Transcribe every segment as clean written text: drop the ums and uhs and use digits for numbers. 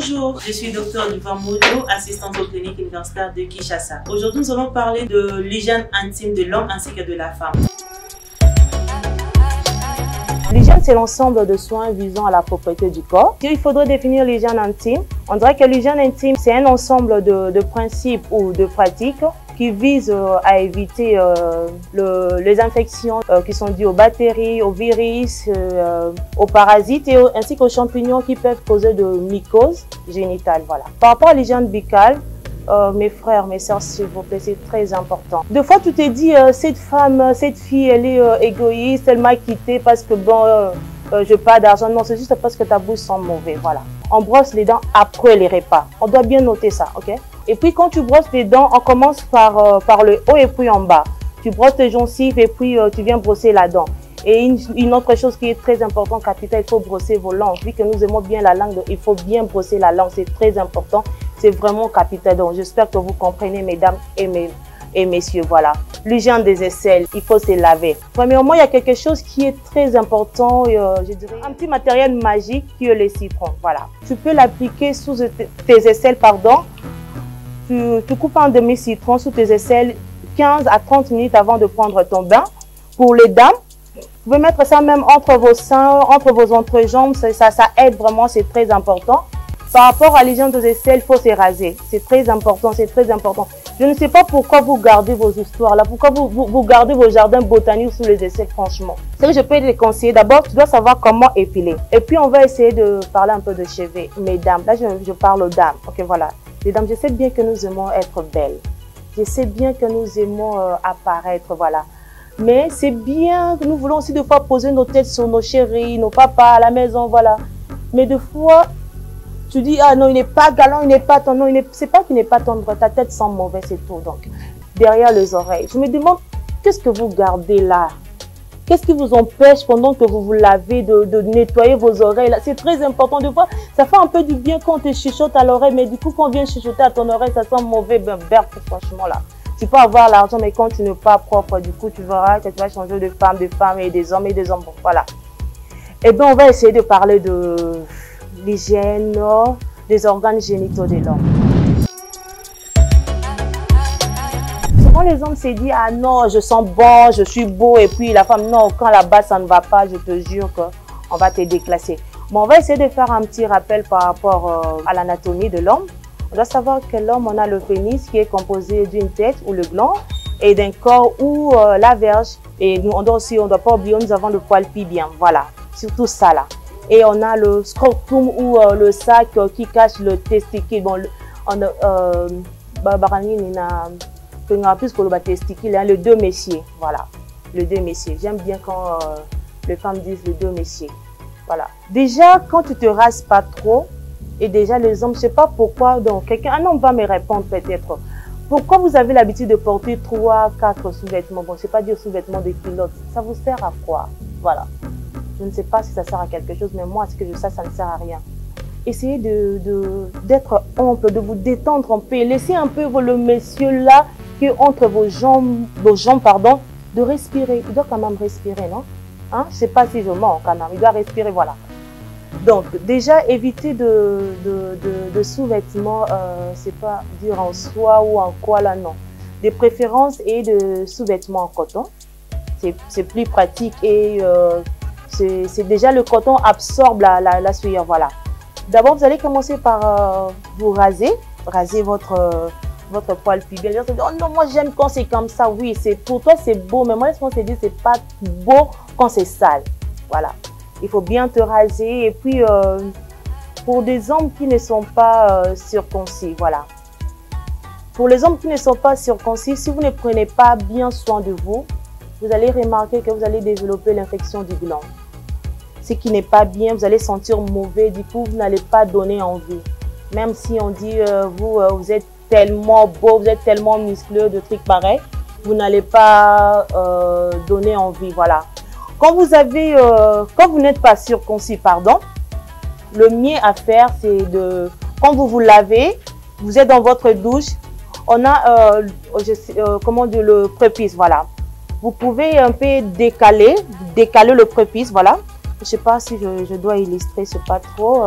Bonjour, je suis Dr Duvan Mojo, assistante aux cliniques universitaires de Kinshasa. Aujourd'hui, nous allons parler de l'hygiène intime de l'homme ainsi que de la femme. L'hygiène, c'est l'ensemble de soins visant à la propreté du corps. Il faudrait définir l'hygiène intime. On dirait que l'hygiène intime, c'est un ensemble de principes ou de pratiques qui visent à éviter les infections qui sont dues aux bactéries, aux virus, aux parasites ainsi qu'aux champignons qui peuvent causer de mycoses génitales. Voilà. Par rapport à l'hygiène buccale, mes frères, mes sœurs, s'il vous plaît, c'est très important. Des fois, tu te dis, cette femme, cette fille, elle est égoïste, elle m'a quitté parce que bon, je n'ai pas d'argent. Non, c'est juste parce que ta bouche sent mauvais. Voilà. On brosse les dents après les repas. On doit bien noter ça, ok? Et puis, quand tu brosses les dents, on commence par le haut et puis en bas. Tu brosses tes gencives et puis tu viens brosser la dent. Et une autre chose qui est très importante, capitaine, il faut brosser vos langues. Vu que nous aimons bien la langue, il faut bien brosser la langue. C'est très important. C'est vraiment capital. Donc, j'espère que vous comprenez, mesdames et messieurs. Voilà. L'hygiène des aisselles, il faut se laver. Premièrement, il y a quelque chose qui est très important, je dirais, un petit matériel magique qui est le citron. Voilà. Tu peux l'appliquer sous tes aisselles, pardon. Tu coupes un demi-citron sous tes aisselles 15 à 30 minutes avant de prendre ton bain. Pour les dames, vous pouvez mettre ça même entre vos seins, entre vos entrejambes. Ça aide vraiment, c'est très important. Par rapport à l'hygiène des aisselles, il faut se raser. C'est très important, c'est très important. Je ne sais pas pourquoi vous gardez vos histoires là, pourquoi vous gardez vos jardins botaniques sous les aisselles, franchement. C'est que je peux te conseiller. D'abord, tu dois savoir comment épiler. Et puis, on va essayer de parler un peu de cheveux. Mesdames, là, je parle aux dames. Ok, voilà. Mesdames, je sais bien que nous aimons être belles. Je sais bien que nous aimons apparaître, voilà. Mais c'est bien que nous voulons aussi des fois poser nos têtes sur nos chéris, nos papas à la maison, voilà. Mais des fois, tu dis, ah non, il n'est pas galant, il n'est pas tendre. Non, c'est pas qu'il n'est pas tendre, ta tête sent mauvais, c'est tout. Donc, derrière les oreilles. Je me demande, qu'est-ce que vous gardez là? Qu'est-ce qui vous empêche pendant que vous vous lavez de nettoyer vos oreilles là? C'est très important. Des fois, ça fait un peu du bien quand on te chuchote à l'oreille, mais du coup, quand on vient chuchoter à ton oreille, ça sent mauvais. Ben, franchement là. Tu peux avoir l'argent, mais quand tu n'es pas propre, du coup, tu verras que tu vas changer de femme et des hommes. Bon, voilà. Eh bien, on va essayer de parler de l'hygiène des organes génitaux de l'homme. Souvent les hommes se disent, ah non, je sens bon, je suis beau, et puis la femme, non, quand là-bas ça ne va pas, je te jure qu'on va te déclasser. Bon, on va essayer de faire un petit rappel par rapport à l'anatomie de l'homme. On doit savoir que l'homme, on a le pénis qui est composé d'une tête ou le gland et d'un corps ou la verge. Et nous, on doit pas oublier, nous avons le poil pubien, voilà, surtout ça là. Et on a le scrotum ou le sac qui cache le testicule. Bon, le deux messiers. Voilà, le deux messiers. J'aime bien quand les femmes disent le deux messiers. Voilà. Déjà, quand tu te rases pas trop, et déjà les hommes, je sais pas pourquoi, donc un homme va me répondre peut-être. Pourquoi vous avez l'habitude de porter 3, 4 sous-vêtements? Bon, c'est pas dire sous-vêtements de culottes. Ça vous sert à quoi? Voilà. Je ne sais pas si ça sert à quelque chose, mais moi, à ce que je sais, ça ne sert à rien. Essayez d'être ample, de vous détendre un peu. Laissez un peu le monsieur là, qui est entre vos jambes, pardon, de respirer. Il doit quand même respirer, non? Hein? Je ne sais pas si je mens quand même. Il doit respirer, voilà. Donc, déjà, évitez de sous-vêtements, c'est pas dire en soie ou en quoi là, non. De préférence et de sous-vêtements en coton. C'est plus pratique et c'est déjà le coton absorbe la sueur, voilà. D'abord, vous allez commencer par vous raser votre poil pubien. Oh non, moi j'aime quand c'est comme ça. Oui, pour toi c'est beau, mais moi laisse-moi te dire c'est pas beau quand c'est sale. Voilà. Il faut bien te raser et puis pour des hommes qui ne sont pas circoncis, voilà. Pour les hommes qui ne sont pas circoncis, si vous ne prenez pas bien soin de vous, vous allez remarquer que vous allez développer l'infection du gland. Ce qui n'est pas bien, vous allez sentir mauvais, du coup, vous n'allez pas donner envie. Même si on dit, vous êtes tellement beau, vous êtes tellement muscleux, de trucs pareils, vous n'allez pas donner envie, voilà. Quand vous n'êtes pas circoncis, pardon, le mieux à faire, c'est quand vous vous lavez, vous êtes dans votre douche, on a, comment dire, le prépuce, voilà. Vous pouvez un peu décaler le prépuce, voilà. Je ne sais pas si je dois illustrer, c'est pas trop.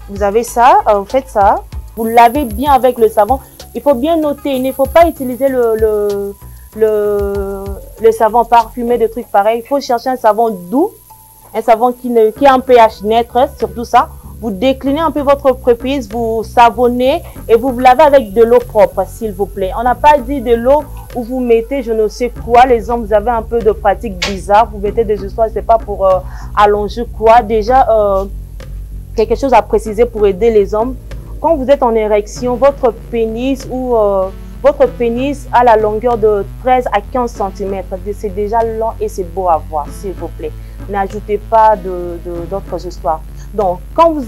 Vous avez ça, vous faites ça, vous lavez bien avec le savon. Il faut bien noter, il ne faut pas utiliser le savon parfumé, des trucs pareils. Il faut chercher un savon doux, un savon qui a un pH neutre, surtout ça. Vous déclinez un peu votre prépuce, vous savonnez et vous lavez avec de l'eau propre, s'il vous plaît. On n'a pas dit de l'eau où vous mettez je ne sais quoi. Les hommes, vous avez un peu de pratique bizarre. Vous mettez des histoires, c'est pas pour allonger quoi. Déjà, quelque chose à préciser pour aider les hommes. Quand vous êtes en érection, votre pénis a la longueur de 13 à 15 cm. C'est déjà long et c'est beau à voir, s'il vous plaît. N'ajoutez pas d'autres histoires. Donc, quand vous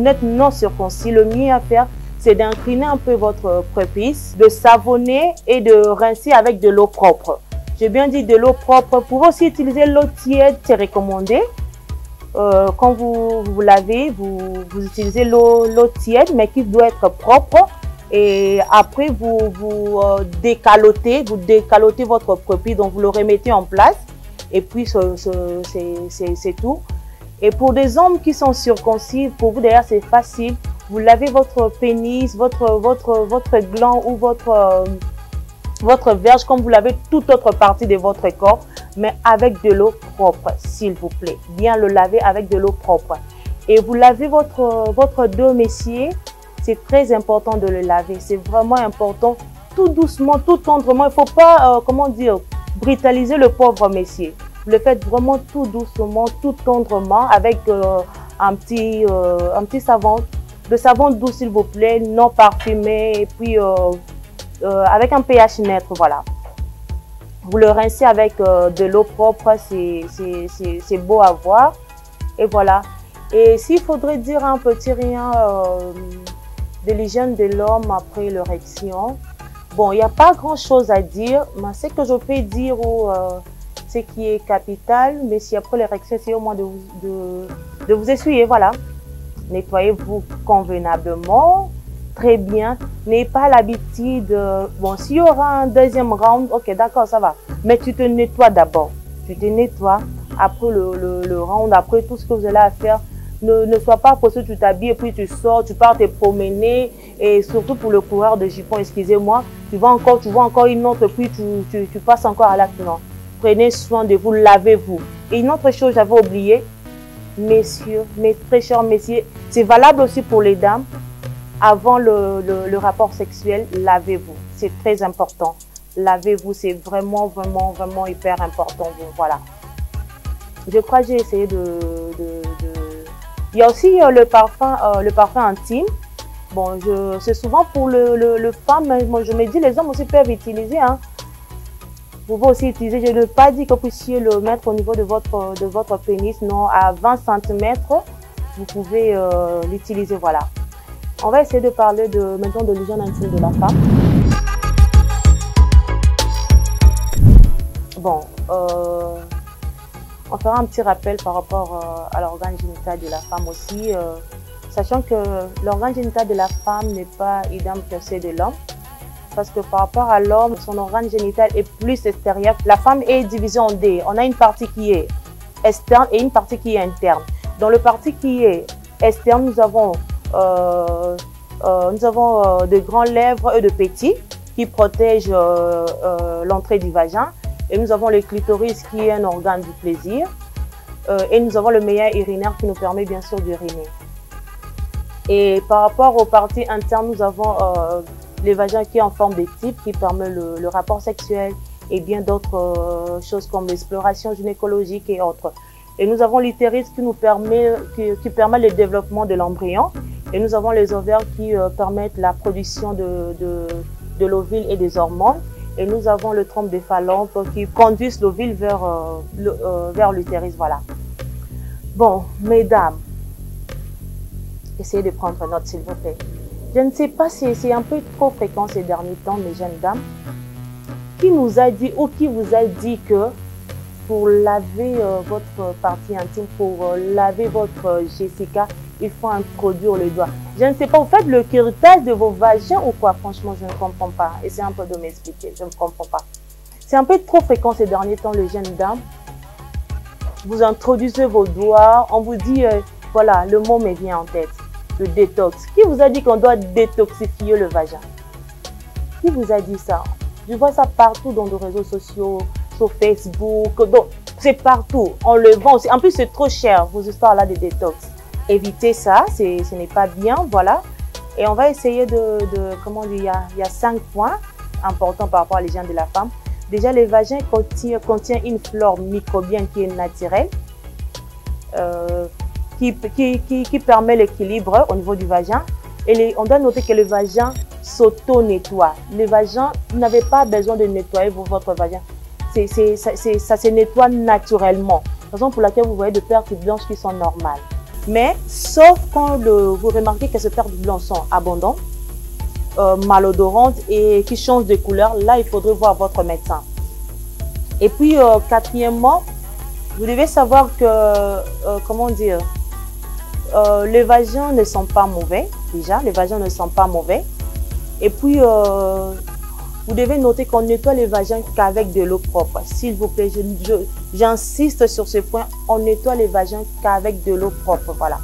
n'êtes non circoncis, le mieux à faire, c'est d'incliner un peu votre prépuce, de savonner et de rincer avec de l'eau propre. J'ai bien dit de l'eau propre. Vous pouvez aussi utiliser l'eau tiède, c'est recommandé. Quand vous lavez, vous utilisez l'eau tiède, mais qui doit être propre. Et après, vous décalotez votre prépuce, donc vous le remettez en place. Et puis, c'est tout. Et pour des hommes qui sont circoncis, pour vous d'ailleurs, c'est facile. Vous lavez votre pénis, votre gland ou votre verge, comme vous lavez toute autre partie de votre corps, mais avec de l'eau propre, s'il vous plaît. Bien le laver avec de l'eau propre. Et vous lavez votre dos, messieurs. C'est très important de le laver. C'est vraiment important. Tout doucement, tout tendrement. Il ne faut pas, brutaliser le pauvre messieurs. Vous le faites vraiment tout doucement, tout tendrement, avec un petit savon. Le savon doux, s'il vous plaît, non parfumé, et puis avec un pH neutre, voilà. Vous le rincez avec de l'eau propre, c'est beau à voir. Et voilà. Et s'il faudrait dire un petit rien de l'hygiène de l'homme après l'érection, bon, il n'y a pas grand-chose à dire, mais ce que je peux dire, ce qui est capital, mais si après l'érection, c'est au moins de vous essuyer, voilà. Nettoyez-vous convenablement, très bien. N'ayez pas l'habitude, bon, s'il y aura un deuxième round, ok, d'accord, ça va. Mais tu te nettoies d'abord. Tu te nettoies après le round, après tout ce que vous allez à faire. Ne sois pas parce que tu t'habilles et puis tu sors, tu pars te promener. Et surtout pour le coureur de jupon, excusez-moi, tu vois encore une autre, puis tu passes encore à l'acte. Non. Prenez soin de vous, lavez-vous. Et une autre chose, j'avais oublié, messieurs, mes très chers messieurs, c'est valable aussi pour les dames. Avant le rapport sexuel, lavez-vous. C'est très important. Lavez-vous, c'est vraiment, vraiment, vraiment hyper important. Voilà. Je crois que j'ai essayé Il y a aussi le parfum intime. Bon, c'est souvent pour le femme, mais moi, je me dis les hommes aussi peuvent utiliser. Hein. Vous pouvez aussi utiliser, je n'ai pas dit que vous puissiez le mettre au niveau de votre pénis, non, à 20 cm, vous pouvez l'utiliser, voilà. On va essayer de parler maintenant de l'hygiène intime de la femme. Bon, on fera un petit rappel par rapport à l'organe génital de la femme aussi, sachant que l'organe génital de la femme n'est pas idem que celui de l'homme. Parce que par rapport à l'homme, son organe génital est plus extérieur. La femme est divisée en deux. On a une partie qui est externe et une partie qui est interne. Dans le partie qui est externe, nous avons de grands lèvres et de petits qui protègent l'entrée du vagin. Et nous avons le clitoris qui est un organe du plaisir. Et nous avons le meilleur urinaire qui nous permet bien sûr d'uriner. Et par rapport aux parties internes, nous avons les vagins qui est en forme de type, qui permet le rapport sexuel et bien d'autres choses comme l'exploration gynécologique et autres. Et nous avons l'utérus qui nous permet, qui permet le développement de l'embryon. Et nous avons les ovaires qui permettent la production de l'ovule et des hormones. Et nous avons le trompe de Fallope qui conduisent l'ovule vers l'utérus, voilà. Bon, mesdames, essayez de prendre note s'il vous plaît. Je ne sais pas si c'est un peu trop fréquent ces derniers temps, mes jeunes dames. Qui nous a dit ou qui vous a dit que pour laver votre partie intime, pour laver votre Jessica, il faut introduire le doigt. Je ne sais pas, vous faites le curetage de vos vagins ou quoi? Franchement, je ne comprends pas. Essayez un peu de m'expliquer, je ne comprends pas. C'est un peu trop fréquent ces derniers temps, les jeunes dames. Vous introduisez vos doigts, on vous dit, voilà, le mot me vient en tête. le détox. Qui vous a dit qu'on doit détoxifier le vagin? Qui vous a dit ça? Je vois ça partout dans les réseaux sociaux, sur Facebook, donc c'est partout. On le vend aussi. En plus, c'est trop cher, vos histoires-là de détox. Évitez ça, ce n'est pas bien, voilà. Et on va essayer comment dire, il y a 5 points importants par rapport à l'hygiène de la femme. Déjà, le vagin contient une flore microbienne qui est naturelle, qui permet l'équilibre au niveau du vagin. Et on doit noter que le vagin s'auto-nettoie. Le vagin, vous n'avez pas besoin de nettoyer votre vagin. Ça se nettoie naturellement. Raison pour laquelle vous voyez des pertes blanches qui sont normales. Mais sauf quand vous remarquez que ces pertes blanches sont abondantes, malodorantes et qui changent de couleur, là il faudrait voir votre médecin. Et puis quatrièmement, vous devez savoir que, comment dire, les vagins ne sont pas mauvais, déjà, les vagins ne sont pas mauvais. Et puis, vous devez noter qu'on nettoie les vagins qu'avec de l'eau propre. S'il vous plaît, j'insiste sur ce point, on nettoie les vagins qu'avec de l'eau propre, voilà.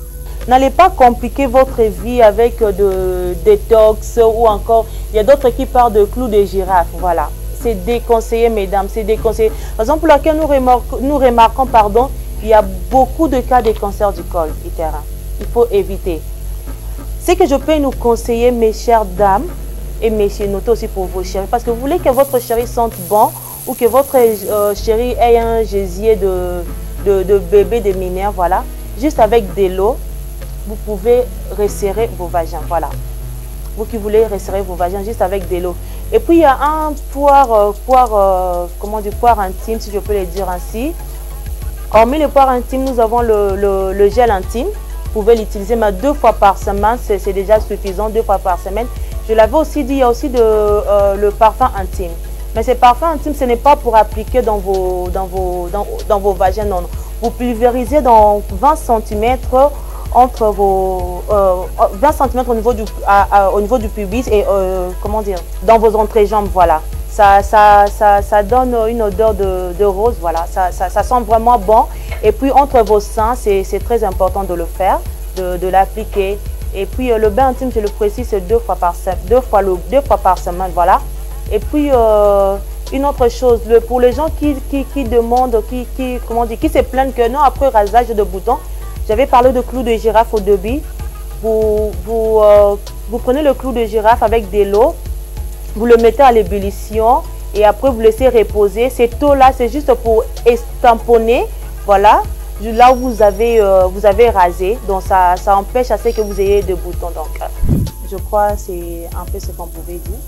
N'allez pas compliquer votre vie avec de détox ou encore, il y a d'autres qui parlent de clous de girafe, voilà. C'est déconseillé, mesdames, c'est déconseillé. Raison pour laquelle nous remarquons, pardon, il y a beaucoup de cas de cancer du col utérin. Il faut éviter. Ce que je peux nous conseiller, mes chères dames, et messieurs, notez aussi pour vos chéris, parce que vous voulez que votre chéri sente bon ou que votre chéri ait un gésier de bébé, de mineurs, voilà. Juste avec de l'eau, vous pouvez resserrer vos vagins, voilà. Vous qui voulez resserrer vos vagins juste avec de l'eau. Et puis il y a un comment dire, poire intime, si je peux le dire ainsi. Hormis le poire intime, nous avons le gel intime. Vous pouvez l'utiliser mais 2 fois par semaine, c'est déjà suffisant, 2 fois par semaine. Je l'avais aussi dit, il y a aussi le parfum intime. Mais ce parfum intime, ce n'est pas pour appliquer dans vos vagins, non. Vous pulvérisez dans 20 cm entre vos 20 cm au niveau du pubis et comment dire, dans vos entrejambes, voilà. Ça donne une odeur de rose, voilà. Ça sent vraiment bon. Et puis entre vos seins, c'est très important de le faire, de l'appliquer. Et puis le bain intime, je le précise, c'est 2 fois par semaine, voilà. Et puis une autre chose, pour les gens qui demandent, comment dire, qui se plaignent que non, après rasage de boutons, j'avais parlé de clou de girafe au début. Vous prenez le clou de girafe avec de l'eau, vous le mettez à l'ébullition et après vous laissez reposer. Cette eau-là, c'est juste pour estamponner, voilà, là où vous avez rasé. Donc ça empêche à ce que vous ayez de boutons. Donc je crois que c'est un peu ce qu'on pouvait dire.